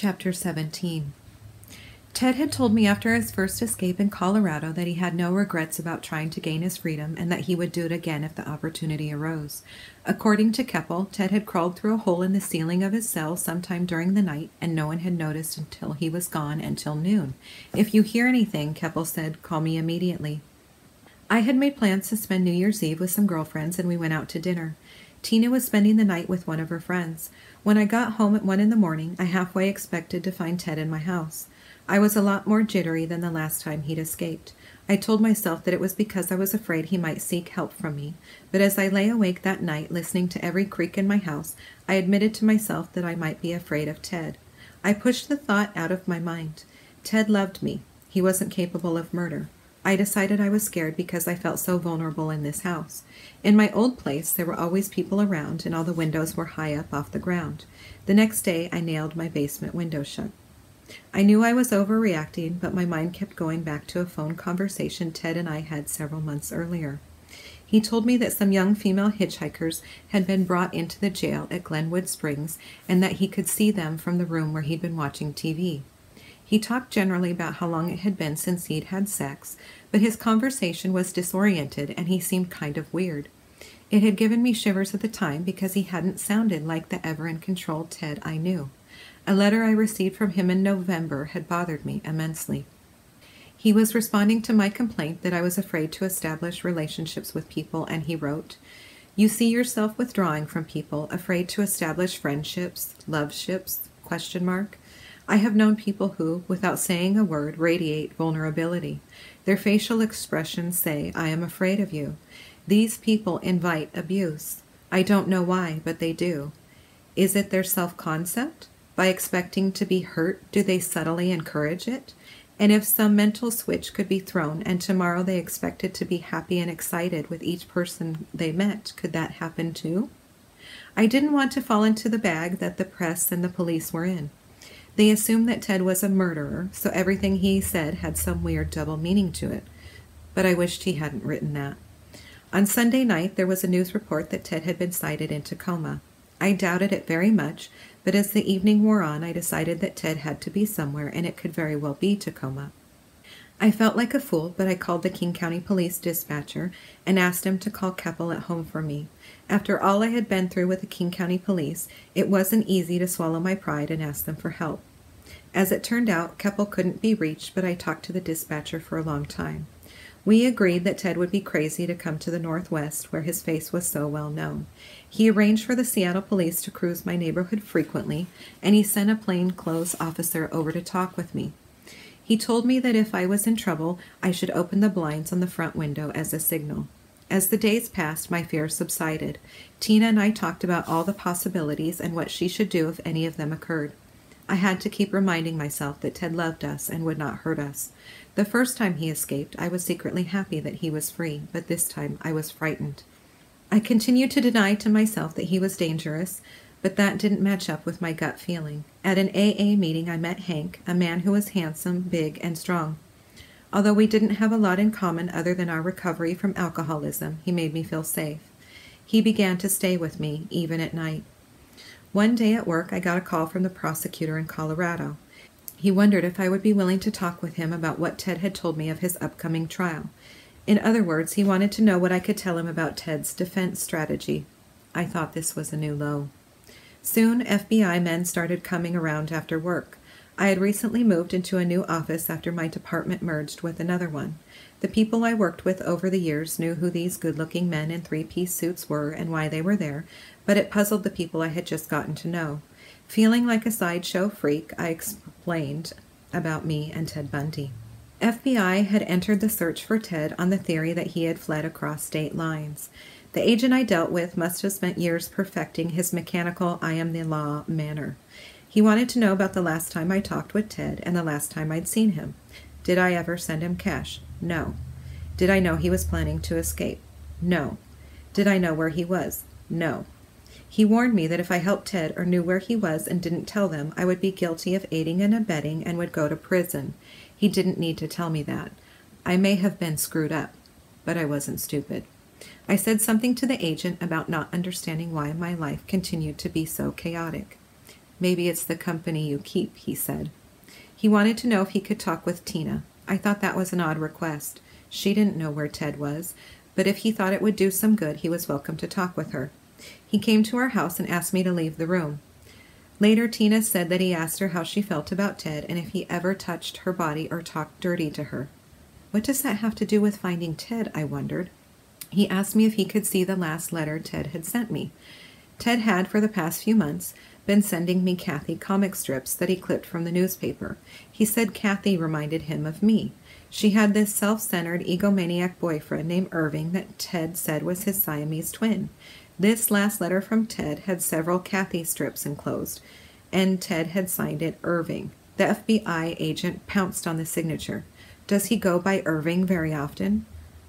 Chapter 17. Ted had told me after his first escape in Colorado that he had no regrets about trying to gain his freedom and that he would do it again if the opportunity arose. According to Keppel, Ted had crawled through a hole in the ceiling of his cell sometime during the night, and no one had noticed until he was gone until noon. "If you hear anything," Keppel said, "call me immediately." I had made plans to spend New Year's Eve with some girlfriends, and we went out to dinner. Tina was spending the night with one of her friends. When I got home at 1 in the morning, I halfway expected to find Ted in my house. I was a lot more jittery than the last time he'd escaped. I told myself that it was because I was afraid he might seek help from me, but as I lay awake that night listening to every creak in my house, I admitted to myself that I might be afraid of Ted. I pushed the thought out of my mind. Ted loved me. He wasn't capable of murder. I decided I was scared because I felt so vulnerable in this house. In my old place, there were always people around, and all the windows were high up off the ground. The next day, I nailed my basement window shut. I knew I was overreacting, but my mind kept going back to a phone conversation Ted and I had several months earlier. He told me that some young female hitchhikers had been brought into the jail at Glenwood Springs, and that he could see them from the room where he'd been watching TV. He talked generally about how long it had been since he'd had sex, but his conversation was disoriented and he seemed kind of weird. It had given me shivers at the time because he hadn't sounded like the ever-in-control Ted I knew. A letter I received from him in November had bothered me immensely. He was responding to my complaint that I was afraid to establish relationships with people, and he wrote, "You see yourself withdrawing from people, afraid to establish friendships, loveships, ? I have known people who, without saying a word, radiate vulnerability. Their facial expressions say, 'I am afraid of you.' These people invite abuse. I don't know why, but they do. Is it their self-concept? By expecting to be hurt, do they subtly encourage it? And if some mental switch could be thrown and tomorrow they expected to be happy and excited with each person they met, could that happen too?" I didn't want to fall into the bag that the press and the police were in. They assumed that Ted was a murderer, so everything he said had some weird double meaning to it. But I wished he hadn't written that. On Sunday night, there was a news report that Ted had been cited in Tacoma. I doubted it very much, but as the evening wore on, I decided that Ted had to be somewhere, and it could very well be Tacoma. I felt like a fool, but I called the King County Police dispatcher and asked him to call Keppel at home for me. After all I had been through with the King County Police, it wasn't easy to swallow my pride and ask them for help. As it turned out, Keppel couldn't be reached, but I talked to the dispatcher for a long time. We agreed that Ted would be crazy to come to the Northwest, where his face was so well known. He arranged for the Seattle police to cruise my neighborhood frequently, and he sent a plainclothes officer over to talk with me. He told me that if I was in trouble, I should open the blinds on the front window as a signal. As the days passed, my fears subsided. Tina and I talked about all the possibilities and what she should do if any of them occurred. I had to keep reminding myself that Ted loved us and would not hurt us. The first time he escaped, I was secretly happy that he was free, but this time I was frightened. I continued to deny to myself that he was dangerous, but that didn't match up with my gut feeling. At an AA meeting, I met Hank, a man who was handsome, big, and strong. Although we didn't have a lot in common other than our recovery from alcoholism, he made me feel safe. He began to stay with me, even at night. One day at work, I got a call from the prosecutor in Colorado. He wondered if I would be willing to talk with him about what Ted had told me of his upcoming trial. In other words, he wanted to know what I could tell him about Ted's defense strategy. I thought this was a new low. Soon, FBI men started coming around after work. I had recently moved into a new office after my department merged with another one. The people I worked with over the years knew who these good-looking men in three-piece suits were and why they were there, but it puzzled the people I had just gotten to know. Feeling like a sideshow freak, I explained about me and Ted Bundy. FBI had entered the search for Ted on the theory that he had fled across state lines. The agent I dealt with must have spent years perfecting his mechanical I-am-the-law manner. He wanted to know about the last time I talked with Ted and the last time I'd seen him. Did I ever send him cash? No. Did I know he was planning to escape? No. Did I know where he was? No. He warned me that if I helped Ted or knew where he was and didn't tell them, I would be guilty of aiding and abetting and would go to prison. He didn't need to tell me that. I may have been screwed up, but I wasn't stupid. I said something to the agent about not understanding why my life continued to be so chaotic. Maybe it's the company you keep, he said. He wanted to know if he could talk with Tina. I thought that was an odd request. She didn't know where Ted was, but if he thought it would do some good, he was welcome to talk with her. He came to our house and asked me to leave the room. Later, Tina said that he asked her how she felt about Ted and if he ever touched her body or talked dirty to her. What does that have to do with finding Ted, I wondered. He asked me if he could see the last letter Ted had sent me. Ted had, for the past few months, been sending me Kathy comic strips that he clipped from the newspaper. He said Kathy reminded him of me. She had this self-centered, egomaniac boyfriend named Irving that Ted said was his Siamese twin. This last letter from Ted had several Kathy strips enclosed, and Ted had signed it Irving. The FBI agent pounced on the signature. Does he go by Irving very often?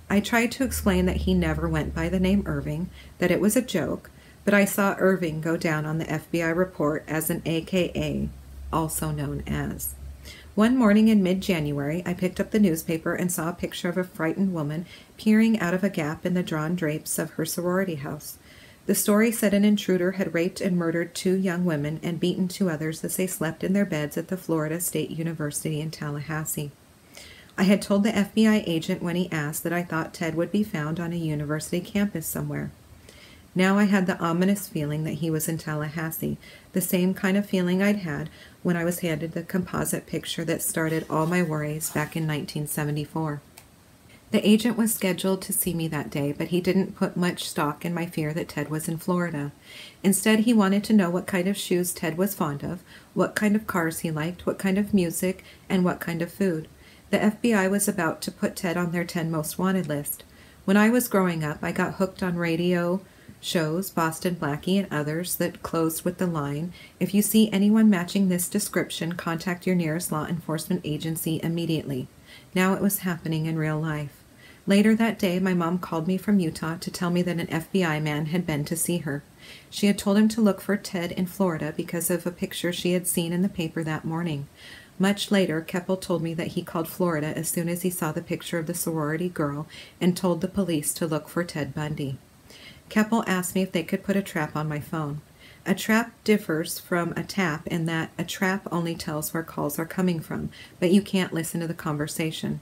I tried to explain that he never went by the name Irving, that it was a joke, but I saw Irving go down on the FBI report as an AKA, also known as. One morning in mid-January, I picked up the newspaper and saw a picture of a frightened woman peering out of a gap in the drawn drapes of her sorority house. The story said an intruder had raped and murdered 2 young women and beaten 2 others as they slept in their beds at the Florida State University in Tallahassee. I had told the FBI agent when he asked that I thought Ted would be found on a university campus somewhere. Now I had the ominous feeling that he was in Tallahassee, the same kind of feeling I'd had when I was handed the composite picture that started all my worries back in 1974. The agent was scheduled to see me that day, but he didn't put much stock in my fear that Ted was in Florida. Instead, he wanted to know what kind of shoes Ted was fond of, what kind of cars he liked, what kind of music, and what kind of food. The FBI was about to put Ted on their 10 most wanted list. When I was growing up, I got hooked on radio shows, Boston Blackie and others, that closed with the line, "If you see anyone matching this description, contact your nearest law enforcement agency immediately." Now it was happening in real life. Later that day, my mom called me from Utah to tell me that an FBI man had been to see her. She had told him to look for Ted in Florida because of a picture she had seen in the paper that morning. Much later, Keppel told me that he called Florida as soon as he saw the picture of the sorority girl and told the police to look for Ted Bundy. Keppel asked me if they could put a trap on my phone. A trap differs from a tap in that a trap only tells where calls are coming from, but you can't listen to the conversation.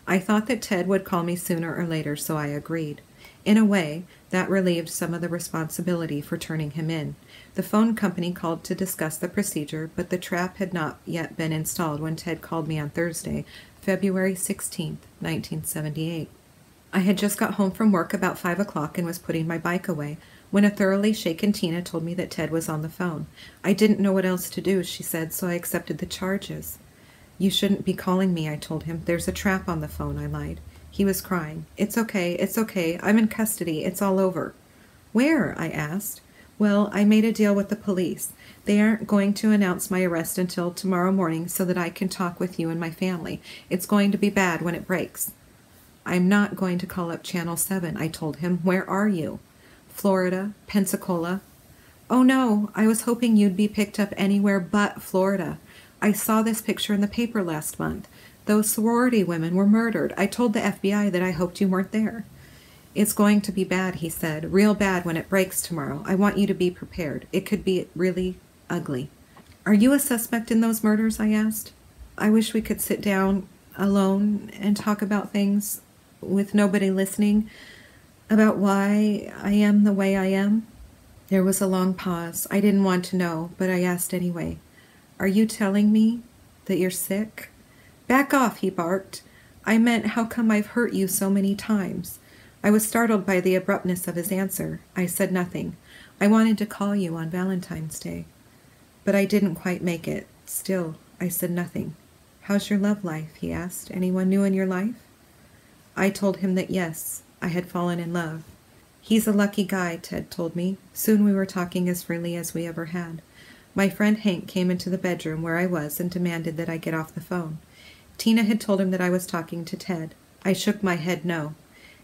I thought that Ted would call me sooner or later, so I agreed. In a way, that relieved some of the responsibility for turning him in. The phone company called to discuss the procedure, but the trap had not yet been installed when Ted called me on Thursday, February 16, 1978. I had just got home from work about 5 o'clock and was putting my bike away when a thoroughly shaken Tina told me that Ted was on the phone. I didn't know what else to do, she said, so I accepted the charges. "You shouldn't be calling me," I told him. "There's a trap on the phone," I lied. He was crying. It's okay. I'm in custody. It's all over." "Where?" I asked. "Well, I made a deal with the police. They aren't going to announce my arrest until tomorrow morning so that I can talk with you and my family. It's going to be bad when it breaks." "I'm not going to call up Channel 7, I told him. "Where are you?" "Florida, Pensacola." "Oh no, I was hoping you'd be picked up anywhere but Florida. I saw this picture in the paper last month. Those sorority women were murdered. I told the FBI that I hoped you weren't there." "It's going to be bad," he said. "Real bad when it breaks tomorrow. I want you to be prepared. It could be really ugly." "Are you a suspect in those murders?" I asked. I wish we could sit down alone and talk about things with nobody listening, about why I am the way I am. There was a long pause. I didn't want to know, but I asked anyway. "Are you telling me that you're sick?" "Back off," he barked. "I meant, how come I've hurt you so many times?" I was startled by the abruptness of his answer. I said nothing. "I wanted to call you on Valentine's Day, but I didn't quite make it. Still, I said nothing." "How's your love life?" he asked. "Anyone new in your life?" I told him that yes, I had fallen in love. "He's a lucky guy," Ted told me. Soon we were talking as freely as we ever had. My friend Hank came into the bedroom where I was and demanded that I get off the phone. Tina had told him that I was talking to Ted. I shook my head no.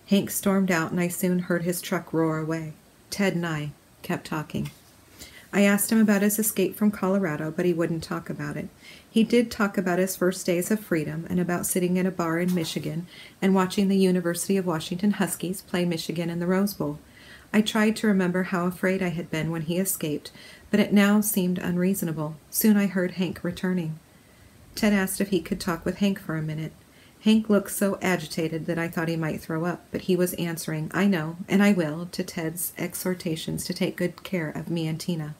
Hank stormed out, and I soon heard his truck roar away. Ted and I kept talking. I asked him about his escape from Colorado, but he wouldn't talk about it. He did talk about his first days of freedom and about sitting in a bar in Michigan and watching the University of Washington Huskies play Michigan in the Rose Bowl. I tried to remember how afraid I had been when he escaped, but it now seemed unreasonable. Soon I heard Hank returning. Ted asked if he could talk with Hank for a minute. Hank looked so agitated that I thought he might throw up, but he was answering, "I know, and I will," to Ted's exhortations to take good care of me and Tina.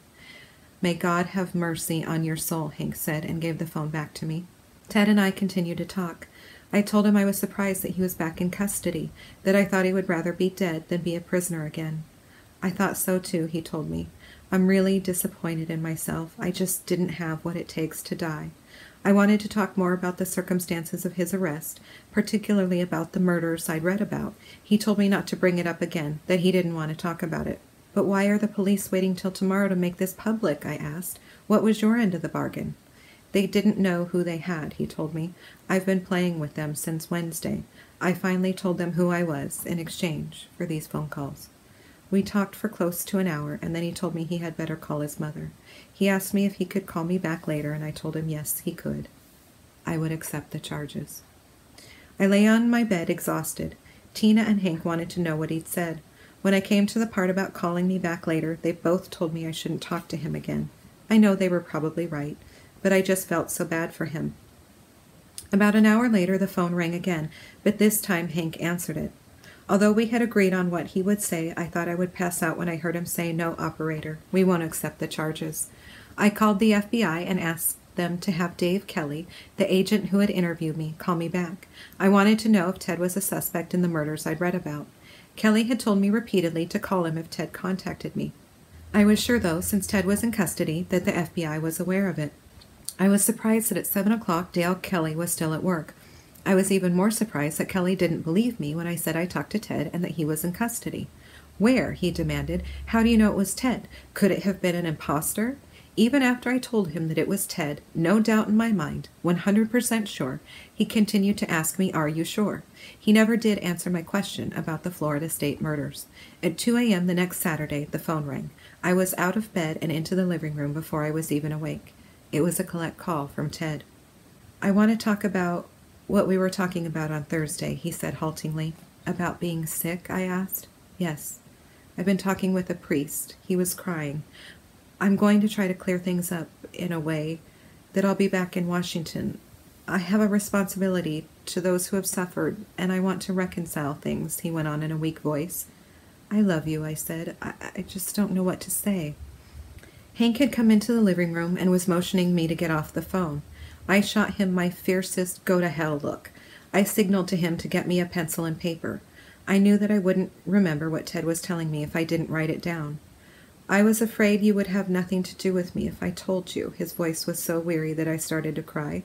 "May God have mercy on your soul," Hank said, and gave the phone back to me. Ted and I continued to talk. I told him I was surprised that he was back in custody, that I thought he would rather be dead than be a prisoner again. "I thought so too," he told me. "I'm really disappointed in myself. I just didn't have what it takes to die." I wanted to talk more about the circumstances of his arrest, particularly about the murders I'd read about. He told me not to bring it up again, that he didn't want to talk about it. "But why are the police waiting till tomorrow to make this public?" I asked. "What was your end of the bargain?" "They didn't know who they had," he told me. "I've been playing with them since Wednesday. I finally told them who I was in exchange for these phone calls." We talked for close to an hour, and then he told me he had better call his mother. He asked me if he could call me back later, and I told him yes, he could. I would accept the charges. I lay on my bed exhausted. Tina and Hank wanted to know what he'd said. When I came to the part about calling me back later, they both told me I shouldn't talk to him again. I know they were probably right, but I just felt so bad for him. About an hour later, the phone rang again, but this time Hank answered it. Although we had agreed on what he would say, I thought I would pass out when I heard him say, "No, operator, we won't accept the charges." I called the FBI and asked them to have Dave Kelly, the agent who had interviewed me, call me back. I wanted to know if Ted was a suspect in the murders I'd read about. Kelly had told me repeatedly to call him if Ted contacted me. I was sure, though, since Ted was in custody, that the FBI was aware of it. I was surprised that at 7 o'clock Dale Kelly was still at work. I was even more surprised that Kelly didn't believe me when I said I talked to Ted and that he was in custody. "Where?" he demanded. "How do you know it was Ted? Could it have been an impostor?" Even after I told him that it was Ted, no doubt in my mind, 100% sure, he continued to ask me, "Are you sure?" He never did answer my question about the Florida State murders. At 2 a.m. the next Saturday, the phone rang. I was out of bed and into the living room before I was even awake. It was a collect call from Ted. "I want to talk about what we were talking about on Thursday," he said haltingly. "About being sick?" I asked. "Yes. I've been talking with a priest." He was crying. "I'm going to try to clear things up in a way that I'll be back in Washington. I have a responsibility to those who have suffered, and I want to reconcile things," he went on in a weak voice. "I love you," I said. I just don't know what to say." Hank had come into the living room and was motioning me to get off the phone. I shot him my fiercest go-to-hell look. I signaled to him to get me a pencil and paper. I knew that I wouldn't remember what Ted was telling me if I didn't write it down. "I was afraid you would have nothing to do with me if I told you." His voice was so weary that I started to cry.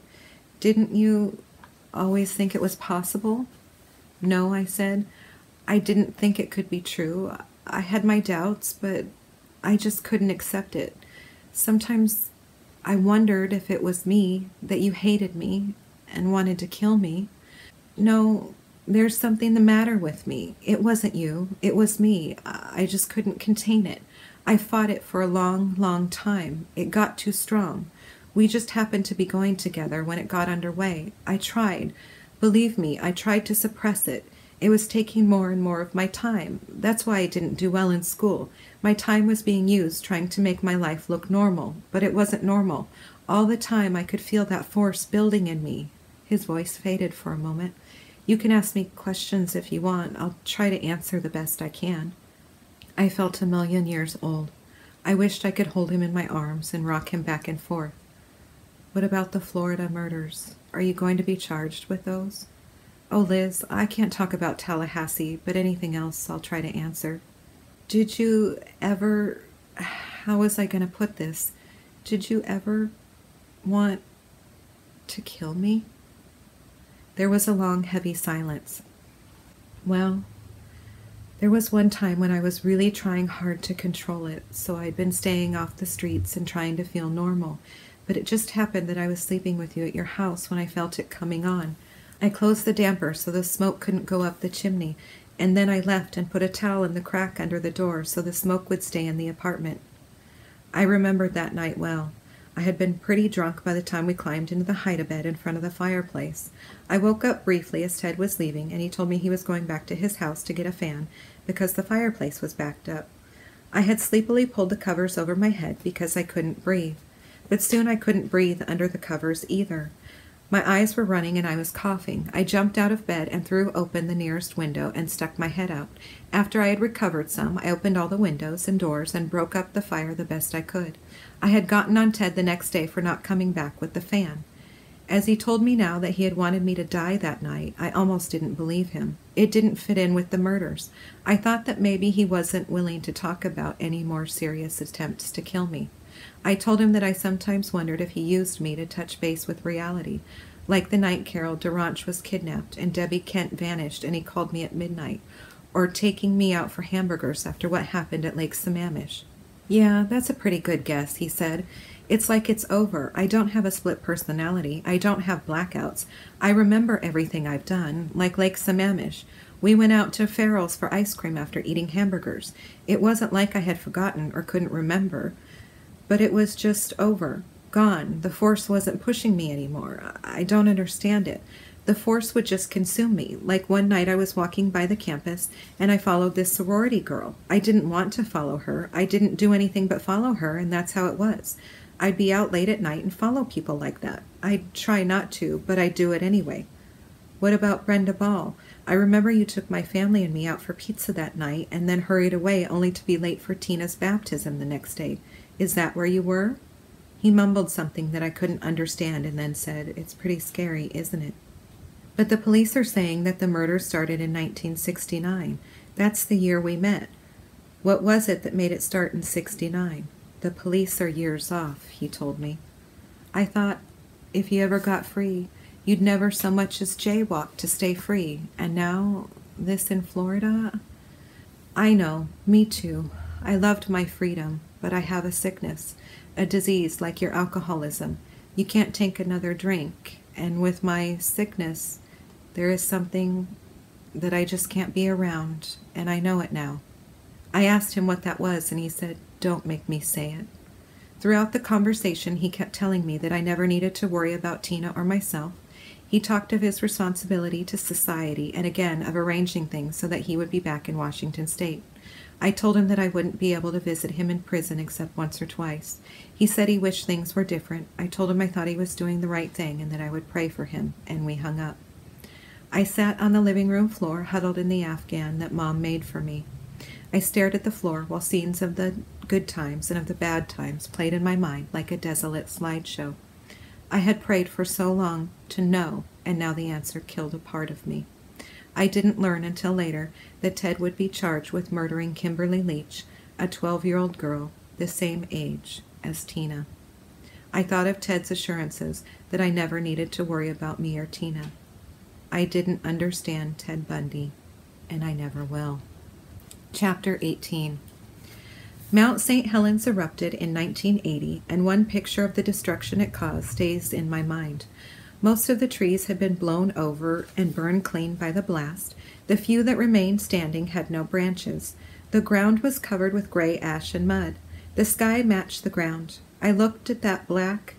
"Didn't you always think it was possible?" "No," I said. "I didn't think it could be true. I had my doubts, but I just couldn't accept it. Sometimes I wondered if it was me, that you hated me and wanted to kill me. No, there's something the matter with me. It wasn't you. It was me. I just couldn't contain it. I fought it for a long, long time. It got too strong. We just happened to be going together when it got underway. I tried. Believe me, I tried to suppress it. It was taking more and more of my time. That's why I didn't do well in school. My time was being used trying to make my life look normal, but it wasn't normal. All the time I could feel that force building in me." His voice faded for a moment. "You can ask me questions if you want. I'll try to answer the best I can." I felt a million years old. I wished I could hold him in my arms and rock him back and forth. "What about the Florida murders? Are you going to be charged with those?" "Oh, Liz, I can't talk about Tallahassee, but anything else I'll try to answer." "Did you ever, how was I going to put this? Did you ever want to kill me?" There was a long, heavy silence. "Well, there was one time when I was really trying hard to control it, so I'd been staying off the streets and trying to feel normal, but it just happened that I was sleeping with you at your house when I felt it coming on. I closed the damper so the smoke couldn't go up the chimney, and then I left and put a towel in the crack under the door so the smoke would stay in the apartment. I remembered that night well. I had been pretty drunk by the time we climbed into the hide-a-bed in front of the fireplace. I woke up briefly as Ted was leaving, and he told me he was going back to his house to get a fan because the fireplace was backed up. I had sleepily pulled the covers over my head because I couldn't breathe. But soon I couldn't breathe under the covers either. My eyes were running and I was coughing. I jumped out of bed and threw open the nearest window and stuck my head out. After I had recovered some, I opened all the windows and doors and broke up the fire the best I could. I had gotten on Ted the next day for not coming back with the fan. As he told me now that he had wanted me to die that night, I almost didn't believe him. It didn't fit in with the murders. I thought that maybe he wasn't willing to talk about any more serious attempts to kill me. I told him that I sometimes wondered if he used me to touch base with reality, like the night Carol Durant was kidnapped and Debbie Kent vanished and he called me at midnight, or taking me out for hamburgers after what happened at Lake Sammamish. Yeah, that's a pretty good guess, he said. It's like it's over. I don't have a split personality. I don't have blackouts. I remember everything I've done, like Lake Sammamish. We went out to Farrell's for ice cream after eating hamburgers. It wasn't like I had forgotten or couldn't remember. But it was just over, gone. The force wasn't pushing me anymore. I don't understand it. The force would just consume me. Like one night I was walking by the campus and I followed this sorority girl. I didn't want to follow her. I didn't do anything but follow her, and that's how it was. I'd be out late at night and follow people like that. I'd try not to, but I'd do it anyway. What about Brenda Ball? I remember you took my family and me out for pizza that night and then hurried away only to be late for Tina's baptism the next day. Is that where you were? He mumbled something that I couldn't understand and then said, It's pretty scary, isn't it? But the police are saying that the murder started in 1969. That's the year we met. What was it that made it start in 69? The police are years off, he told me. I thought, if you ever got free, you'd never so much as jaywalk to stay free. And now, this in Florida? I know, me too. I loved my freedom, but I have a sickness, a disease like your alcoholism. You can't take another drink, and with my sickness, there is something that I just can't be around, and I know it now. I asked him what that was, and he said, Don't make me say it. Throughout the conversation, he kept telling me that I never needed to worry about Tina or myself. He talked of his responsibility to society, and again of arranging things so that he would be back in Washington State. I told him that I wouldn't be able to visit him in prison except once or twice. He said he wished things were different. I told him I thought he was doing the right thing and that I would pray for him, and we hung up. I sat on the living room floor, huddled in the Afghan that Mom made for me. I stared at the floor while scenes of the good times and of the bad times played in my mind like a desolate slideshow. I had prayed for so long to know, and now the answer killed a part of me. I didn't learn until later that Ted would be charged with murdering Kimberly Leach, a 12-year-old girl, the same age as Tina. I thought of Ted's assurances that I never needed to worry about me or Tina. I didn't understand Ted Bundy, and I never will. Chapter 18. Mount St. Helens erupted in 1980, and one picture of the destruction it caused stays in my mind. Most of the trees had been blown over and burned clean by the blast. The few that remained standing had no branches. The ground was covered with gray ash and mud. The sky matched the ground. I looked at that black,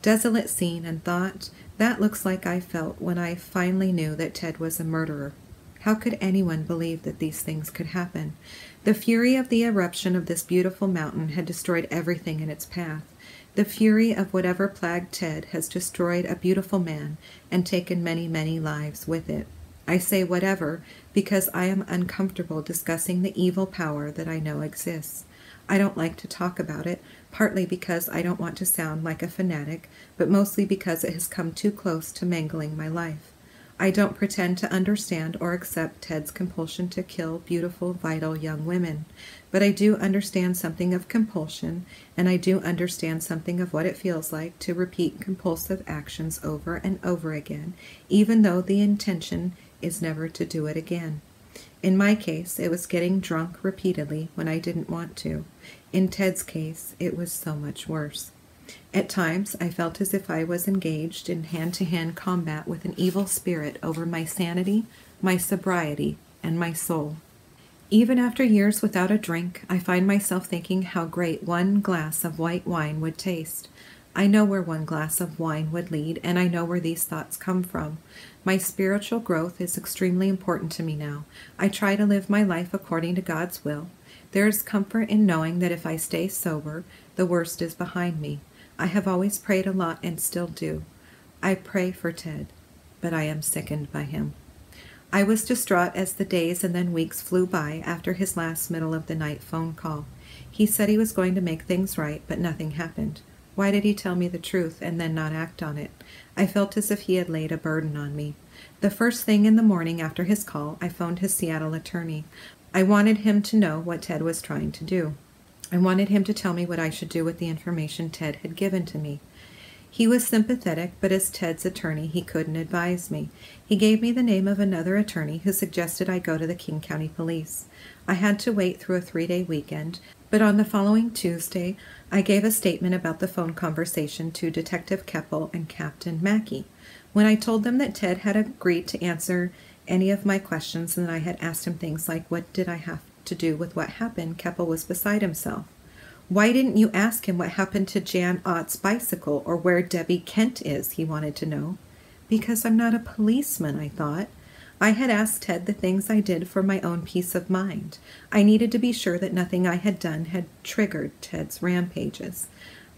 desolate scene and thought, that looks like I felt when I finally knew that Ted was a murderer. How could anyone believe that these things could happen? The fury of the eruption of this beautiful mountain had destroyed everything in its path. The fury of whatever plagued Ted has destroyed a beautiful man and taken many, many lives with it. I say whatever because I am uncomfortable discussing the evil power that I know exists. I don't like to talk about it, partly because I don't want to sound like a fanatic, but mostly because it has come too close to mangling my life. I don't pretend to understand or accept Ted's compulsion to kill beautiful, vital young women, but I do understand something of compulsion, and I do understand something of what it feels like to repeat compulsive actions over and over again, even though the intention is never to do it again. In my case, it was getting drunk repeatedly when I didn't want to. In Ted's case, it was so much worse. At times, I felt as if I was engaged in hand-to-hand combat with an evil spirit over my sanity, my sobriety, and my soul. Even after years without a drink, I find myself thinking how great one glass of white wine would taste. I know where one glass of wine would lead, and I know where these thoughts come from. My spiritual growth is extremely important to me now. I try to live my life according to God's will. There is comfort in knowing that if I stay sober, the worst is behind me. I have always prayed a lot and still do. I pray for Ted, but I am sickened by him. I was distraught as the days and then weeks flew by after his last middle-of-the-night phone call. He said he was going to make things right, but nothing happened. Why did he tell me the truth and then not act on it? I felt as if he had laid a burden on me. The first thing in the morning after his call, I phoned his Seattle attorney. I wanted him to know what Ted was trying to do. I wanted him to tell me what I should do with the information Ted had given to me. He was sympathetic, but as Ted's attorney, he couldn't advise me. He gave me the name of another attorney who suggested I go to the King County Police. I had to wait through a 3-day weekend, but on the following Tuesday, I gave a statement about the phone conversation to Detective Keppel and Captain Mackey. When I told them that Ted had agreed to answer any of my questions and that I had asked him things like, what did I have to do with what happened, Keppel was beside himself. Why didn't you ask him what happened to Jan Ott's bicycle or where Debbie Kent is, he wanted to know. Because I'm not a policeman, I thought. I had asked Ted the things I did for my own peace of mind. I needed to be sure that nothing I had done had triggered Ted's rampages.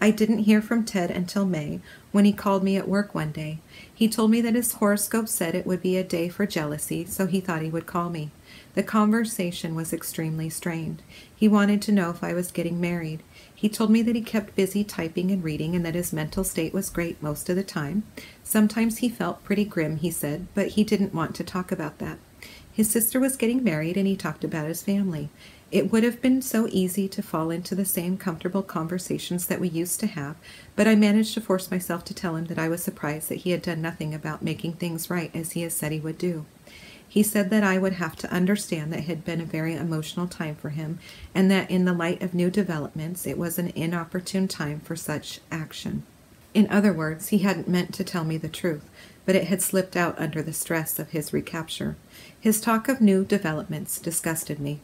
I didn't hear from Ted until May, when he called me at work one day. He told me that his horoscope said it would be a day for jealousy, so he thought he would call me. The conversation was extremely strained. He wanted to know if I was getting married. He told me that he kept busy typing and reading and that his mental state was great most of the time. Sometimes he felt pretty grim, he said, but he didn't want to talk about that. His sister was getting married and he talked about his family. It would have been so easy to fall into the same comfortable conversations that we used to have, but I managed to force myself to tell him that I was surprised that he had done nothing about making things right as he had said he would do. He said that I would have to understand that it had been a very emotional time for him, and that in the light of new developments, it was an inopportune time for such action. In other words, he hadn't meant to tell me the truth, but it had slipped out under the stress of his recapture. His talk of new developments disgusted me.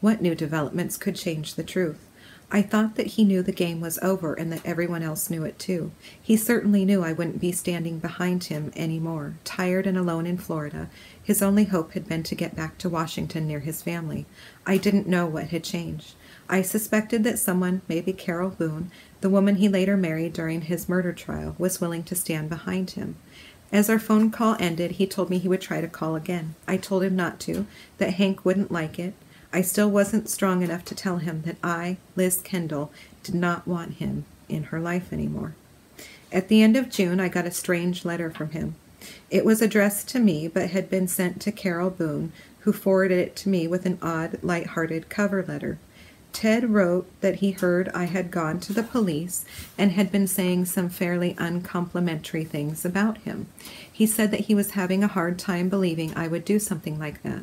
What new developments could change the truth? I thought that he knew the game was over and that everyone else knew it too. He certainly knew I wouldn't be standing behind him any more. Tired and alone in Florida, his only hope had been to get back to Washington near his family. I didn't know what had changed. I suspected that someone, maybe Carol Boone, the woman he later married during his murder trial, was willing to stand behind him. As our phone call ended, he told me he would try to call again. I told him not to, that Hank wouldn't like it. I still wasn't strong enough to tell him that I, Liz Kendall, did not want him in her life anymore. At the end of June, I got a strange letter from him. It was addressed to me, but had been sent to Carol Boone, who forwarded it to me with an odd, light-hearted cover letter. Ted wrote that he heard I had gone to the police and had been saying some fairly uncomplimentary things about him. He said that he was having a hard time believing I would do something like that.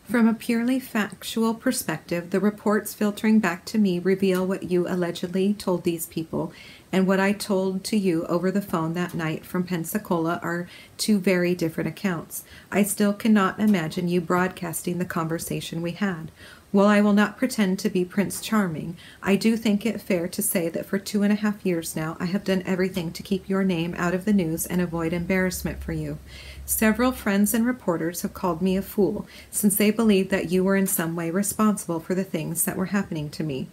From a purely factual perspective, the reports filtering back to me reveal what you allegedly told these people, and what I told to you over the phone that night from Pensacola are two very different accounts. I still cannot imagine you broadcasting the conversation we had. While I will not pretend to be Prince Charming, I do think it fair to say that for 2.5 years now I have done everything to keep your name out of the news and avoid embarrassment for you. Several friends and reporters have called me a fool, since they believed that you were in some way responsible for the things that were happening to me.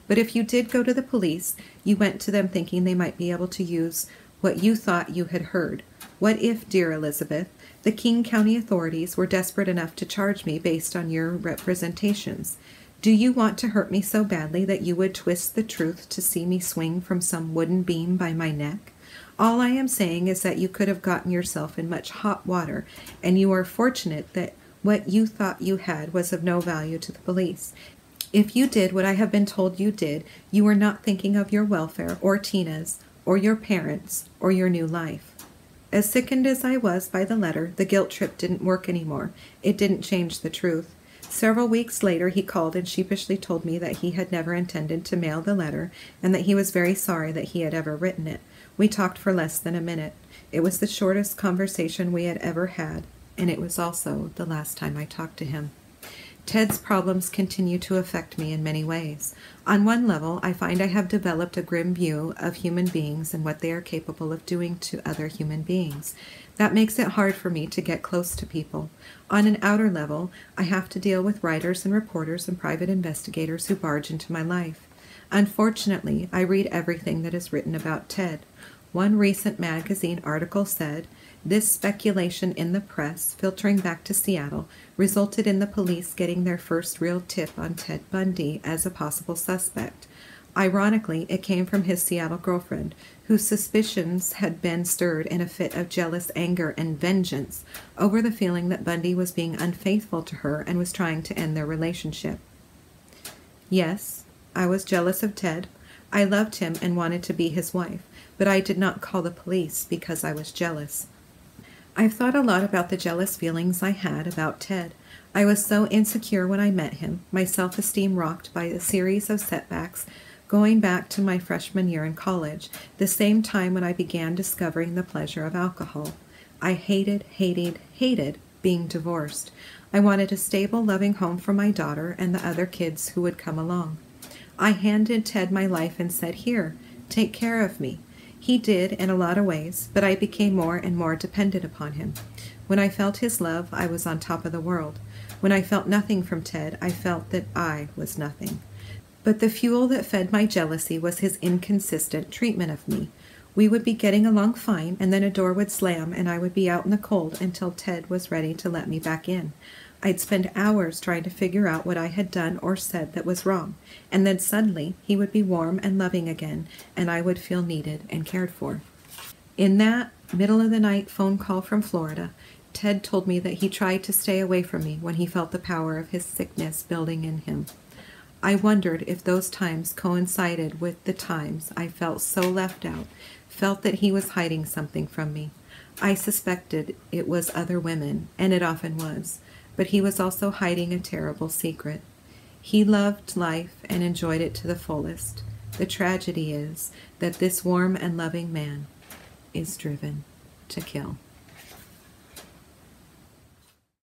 But if you did go to the police, you went to them thinking they might be able to use what you thought you had heard. What if, dear Elizabeth, the King County authorities were desperate enough to charge me based on your representations? Do you want to hurt me so badly that you would twist the truth to see me swing from some wooden beam by my neck? All I am saying is that you could have gotten yourself in much hot water, and you are fortunate that what you thought you had was of no value to the police. If you did what I have been told you did, you were not thinking of your welfare, or Tina's, or your parents', or your new life. As sickened as I was by the letter, the guilt trip didn't work anymore. It didn't change the truth. Several weeks later he called and sheepishly told me that he had never intended to mail the letter, and that he was very sorry that he had ever written it. We talked for less than a minute. It was the shortest conversation we had ever had, and it was also the last time I talked to him. Ted's problems continue to affect me in many ways. On one level, I find I have developed a grim view of human beings and what they are capable of doing to other human beings. That makes it hard for me to get close to people. On an outer level, I have to deal with writers and reporters and private investigators who barge into my life. Unfortunately, I read everything that is written about Ted. One recent magazine article said, "This speculation in the press, filtering back to Seattle, resulted in the police getting their first real tip on Ted Bundy as a possible suspect." Ironically, it came from his Seattle girlfriend, whose suspicions had been stirred in a fit of jealous anger and vengeance over the feeling that Bundy was being unfaithful to her and was trying to end their relationship. Yes, I was jealous of Ted. I loved him and wanted to be his wife, but I did not call the police because I was jealous. I've thought a lot about the jealous feelings I had about Ted. I was so insecure when I met him, my self-esteem rocked by a series of setbacks going back to my freshman year in college, the same time when I began discovering the pleasure of alcohol. I hated being divorced. I wanted a stable, loving home for my daughter and the other kids who would come along. I handed Ted my life and said, "Here, take care of me." He did in a lot of ways, but I became more and more dependent upon him. When I felt his love, I was on top of the world. When I felt nothing from Ted, I felt that I was nothing. But the fuel that fed my jealousy was his inconsistent treatment of me. We would be getting along fine, and then a door would slam, and I would be out in the cold until Ted was ready to let me back in. I'd spend hours trying to figure out what I had done or said that was wrong, and then suddenly he would be warm and loving again, and I would feel needed and cared for. In that middle-of-the-night phone call from Florida, Ted told me that he tried to stay away from me when he felt the power of his sickness building in him. I wondered if those times coincided with the times I felt so left out, felt that he was hiding something from me. I suspected it was other women, and it often was, but he was also hiding a terrible secret. He loved life and enjoyed it to the fullest. The tragedy is that this warm and loving man is driven to kill.